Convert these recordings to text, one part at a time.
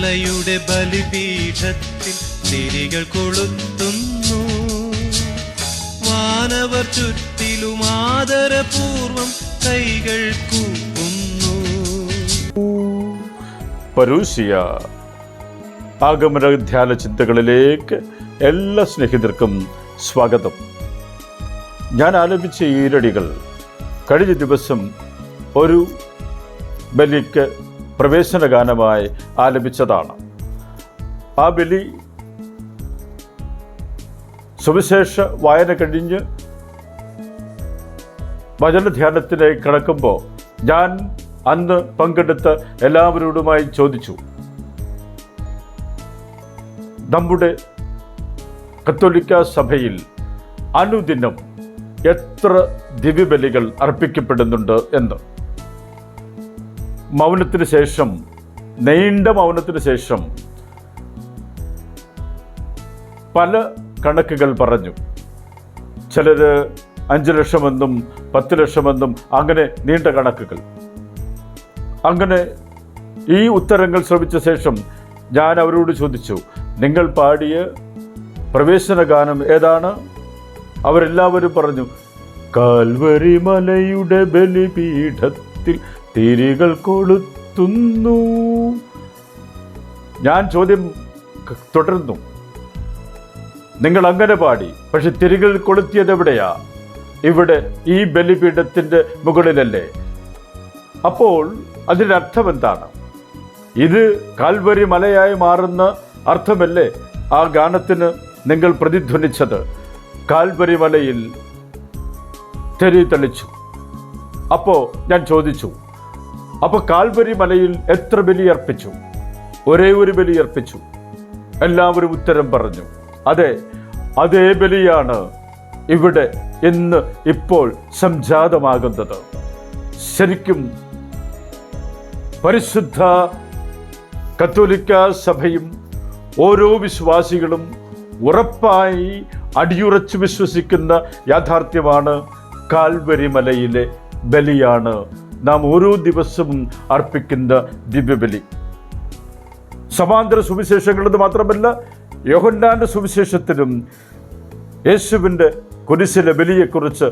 മലയുടെ ബലിപീഠത്തിൽ തിരികൾ കൊളുത്തുന്നു. വാനവർ ചുറ്റിലും ആദരപൂർവം കൈകൾ കൂപ്പുന്നു. പരൂശിയ ആഗമന ധ്യാന ചിന്തകളിലേക്ക് എല്ലാ സ്നേഹിതർക്കും സ്വാഗതം. ഞാൻ ആലപിച്ച ഈരടികൾ കഴിഞ്ഞ ദിവസം ഒരു ബലിക്ക് പ്രവേശന ഗാനമായി ആലപിച്ചതാണ്. ആ ബലി സുവിശേഷ വായന കഴിഞ്ഞ് വചനധ്യാനത്തിലേക്ക് കടക്കുമ്പോൾ ഞാൻ അന്ന് പങ്കെടുത്ത എല്ലാവരോടുമായി ചോദിച്ചു, നമ്മുടെ കത്തോലിക്ക സഭയിൽ അനുദിനം എത്ര ദിവ്യബലികൾ അർപ്പിക്കപ്പെടുന്നുണ്ട് എന്ന്. മൗനത്തിന് ശേഷം, നീണ്ട മൗനത്തിന് ശേഷം പല കണക്കുകൾ പറഞ്ഞു. ചിലർ 5 ലക്ഷമെന്നും 10 ലക്ഷമെന്നും അങ്ങനെ നീണ്ട കണക്കുകൾ. അങ്ങനെ ഈ ഉത്തരങ്ങൾ ശ്രമിച്ച ശേഷം ഞാൻ അവരോട് ചോദിച്ചു, നിങ്ങൾ പാടിയ പ്രവേശന ഗാനം ഏതാണ്? അവരെല്ലാവരും പറഞ്ഞു, കാൽവരി മലയുടെ ബലിപീഠത്തിൽ തിരികൾ കൊളുത്തുന്നു. ഞാൻ ചോദ്യം തുടർന്നു, നിങ്ങൾ അങ്ങനെ പാടി, പക്ഷെ തിരികൾ കൊളുത്തിയത് എവിടെയാ? ഇവിടെ ഈ ബലിപീഠത്തിൻ്റെ മുകളിലല്ലേ? അപ്പോൾ അതിൻ്റെ അർത്ഥം എന്താണ്? ഇത് കാൽവരി മലയായി മാറുന്ന അർത്ഥമല്ലേ ആ ഗാനത്തിന് നിങ്ങൾ പ്രതിധ്വനിച്ചത്? കാൽവരി മലയിൽ തിരി തെളിച്ചു. അപ്പോൾ ഞാൻ ചോദിച്ചു, അപ്പോൾ കാൽവരി മലയിൽ എത്ര ബലിയർപ്പിച്ചു? ഒരേ ഒരു ബലിയർപ്പിച്ചു. എല്ലാവരും ഉത്തരം പറഞ്ഞു, അതെ, അതേ ബലിയാണ് ഇവിടെ ഇപ്പോൾ സംജാതമാകുന്നത്. ശരിക്കും പരിശുദ്ധ കത്തോലിക്ക സഭയും ഓരോ വിശ്വാസികളും ഉറപ്പായി അടിയുറച്ച് വിശ്വസിക്കുന്ന യാഥാർത്ഥ്യമാണ് കാൽവരി മലയിലെ ബലിയാണ് നാം ഓരോ ദിവസവും അർപ്പിക്കുന്ന ദിവ്യബലി. സമാന്തര സുവിശേഷങ്ങളെന്ന് മാത്രമല്ല, യോഹന്നാന്റെ സുവിശേഷത്തിലും യേശുവിൻ്റെ കുരിശിലെ ബലിയെക്കുറിച്ച്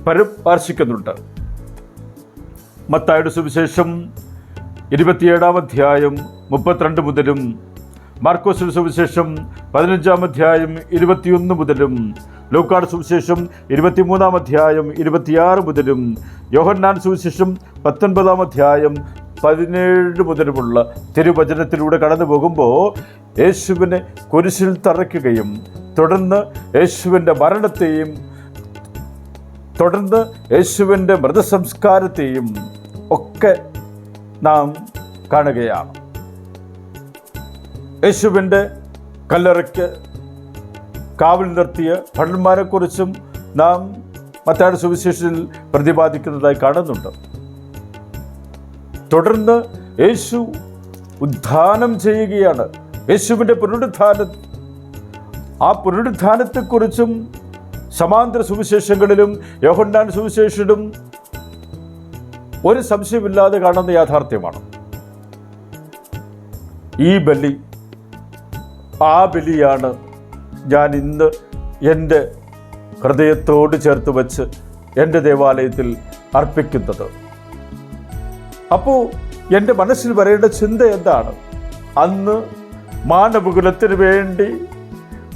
പരാമർശിക്കുന്നുണ്ട്. മത്തായിയുടെ സുവിശേഷം 27-ാം അധ്യായം 32 മുതലും, മാർക്കോസിന്റെ സുവിശേഷം 15-ാം അധ്യായം 21 മുതലും, ലൂക്കായുടെ സുവിശേഷം 23-ാം അധ്യായം 26 മുതലും, യോഹന്നാൻ സുവിശേഷം 19-ാം അധ്യായം 17 മുതലുമുള്ള തിരുവചനത്തിലൂടെ കടന്നു പോകുമ്പോൾ യേശുവിനെ കുരിശിൽ തറയ്ക്കുകയും തുടർന്ന് യേശുവിൻ്റെ മരണത്തെയും തുടർന്ന് യേശുവിൻ്റെ മൃതസംസ്കാരത്തെയും ഒക്കെ നാം കാണുകയാണ്. യേശുവിൻ്റെ കല്ലറയ്ക്ക് കാവൽ നിർത്തിയ ഭടന്മാരെക്കുറിച്ചും നാം മത്തായിയുടെ സുവിശേഷത്തിൽ പ്രതിപാദിക്കുന്നതായി കാണുന്നുണ്ട്. തുടർന്ന് യേശു ഉദ്ധാനം ചെയ്യുകയാണ്. യേശുവിൻ്റെ പുനരുദ്ധാനം, ആ പുനരുദ്ധാനത്തെക്കുറിച്ചും സമാന്തര സുവിശേഷങ്ങളിലും യോഹന്നാൻ സുവിശേഷത്തിലും ഒരു സംശയമില്ലാതെ കാണുന്ന യാഥാർത്ഥ്യമാണ്. ഈ ബലി, ആ ബലിയാണ് ഞാൻ ഇന്ന് എൻ്റെ ഹൃദയത്തോട് ചേർത്ത് വച്ച് എൻ്റെ ദേവാലയത്തിൽ അർപ്പിക്കുന്നത്. അപ്പോൾ എൻ്റെ മനസ്സിൽ വരേണ്ട ചിന്ത എന്താണ്? അന്ന് മാനവകുലത്തിന് വേണ്ടി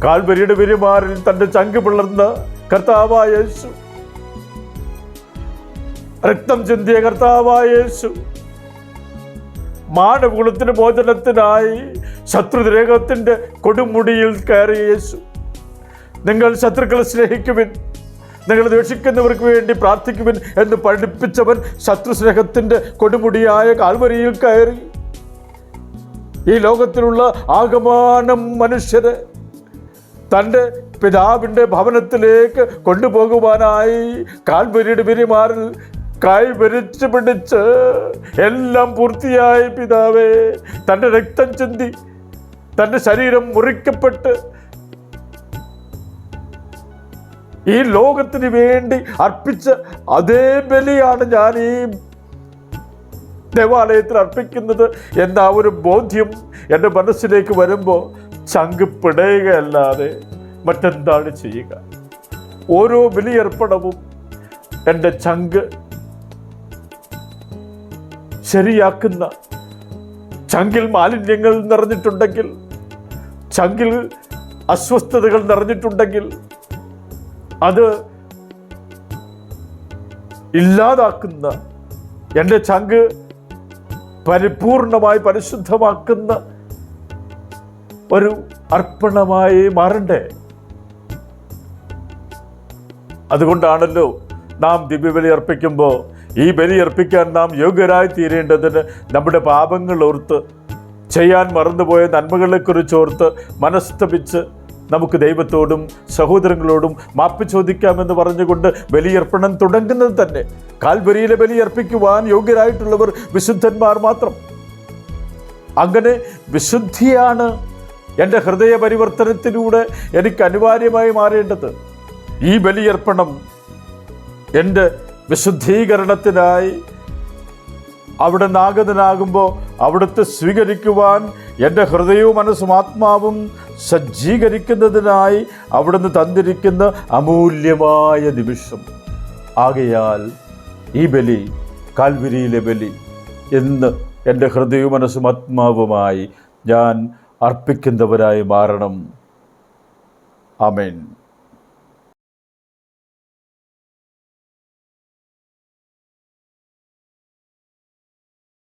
കാൽവരിയുടെ പെരുമാറിൽ തൻ്റെ ചങ്ക് പിളർന്ന കർത്താവായ യേശു, രക്തം ചിന്തിയ കർത്താവായ യേശു, മാനവകുലത്തിന് മോചനത്തിനായി ശത്രുദേഹത്തിൻ്റെ കൊടുമുടിയിൽ കയറിയ യേശു, നിങ്ങൾ ശത്രുക്കളെ സ്നേഹിക്കുവിൻ, നിങ്ങൾ ദ്വേഷിക്കുന്നവർക്ക് വേണ്ടി പ്രാർത്ഥിക്കുവിൻ എന്ന് പഠിപ്പിച്ചവൻ ശത്രുസ്നേഹത്തിൻ്റെ കൊടുമുടിയായ കാൽവരിയിൽ കയറി ഈ ലോകത്തിലുള്ള ആകമാനം മനുഷ്യരെ തൻ്റെ പിതാവിൻ്റെ ഭവനത്തിലേക്ക് കൊണ്ടുപോകുവാനായി കാൽവരിയുടെ പെരുമാറിൽ കൈവരിച്ച് പിടിച്ച് എല്ലാം പൂർത്തിയായി പിതാവേ, തൻ്റെ രക്തം ചിന്തി തൻ്റെ ശരീരം മുറിക്കപ്പെട്ട് ഈ ലോകത്തിന് വേണ്ടി അർപ്പിച്ച അതേ ബലിയാണ് ഞാൻ ഈ ദേവാലയത്തിൽ അർപ്പിക്കുന്നത് എന്ന ആ ഒരു ബോധ്യം എൻ്റെ മനസ്സിലേക്ക് വരുമ്പോൾ ചങ്ക് പിടയുകയല്ലാതെ മറ്റെന്താണ് ചെയ്യുക? ഓരോ ബലിയർപ്പണവും എൻ്റെ ചങ്ക് ശരിയാക്കുന്ന, ചങ്കിൽ മാലിന്യങ്ങൾ നിറഞ്ഞിട്ടുണ്ടെങ്കിൽ, ചങ്കിൽ അസ്വസ്ഥതകൾ നിറഞ്ഞിട്ടുണ്ടെങ്കിൽ അത് ഇല്ലാതാക്കുന്ന, എൻ്റെ ചങ്ക് പരിപൂർണമായി പരിശുദ്ധമാക്കുന്ന ഒരു അർപ്പണമായി മാറണ്ടേ? അതുകൊണ്ടാണല്ലോ നാം ദിവ്യബലി അർപ്പിക്കുമ്പോൾ ഈ ബലി അർപ്പിക്കാൻ നാം യോഗ്യരായി തീരേണ്ടതിന് നമ്മുടെ പാപങ്ങൾ ഓർത്ത്, ചെയ്യാൻ മറന്നുപോയ നന്മകളെക്കുറിച്ച് ഓർത്ത് മനസ്തപിച്ച് നമുക്ക് ദൈവത്തോടും സഹോദരങ്ങളോടും മാപ്പ് ചോദിക്കാമെന്ന് പറഞ്ഞുകൊണ്ട് ബലിയർപ്പണം തുടങ്ങുന്നത് തന്നെ. കാൽവരിയിലെ ബലിയർപ്പിക്കുവാൻ യോഗ്യരായിട്ടുള്ളവർ വിശുദ്ധന്മാർ മാത്രം. അങ്ങനെ വിശുദ്ധിയാണ് എൻ്റെ ഹൃദയ പരിവർത്തനത്തിലൂടെ എനിക്ക് അനിവാര്യമായി മാറേണ്ടത്. ഈ ബലിയർപ്പണം എൻ്റെ വിശുദ്ധീകരണത്തിനായി അവിടെ നാഗതനാകുമ്പോൾ അവിടുത്തെ സ്വീകരിക്കുവാൻ എൻ്റെ ഹൃദയവും മനസ്സും ആത്മാവും സജ്ജീകരിക്കുന്നതിനായി അവിടുന്ന് തന്നിരിക്കുന്ന അമൂല്യമായ നിമിഷം. ആകയാൽ ഈ ബലി, കാൽവരിയിലെ ബലി എന്ന് എൻ്റെ ഹൃദയവും മനസ്സും ആത്മാവുമായി ഞാൻ അർപ്പിക്കുന്നവരായി മാറണം. ആമേൻ.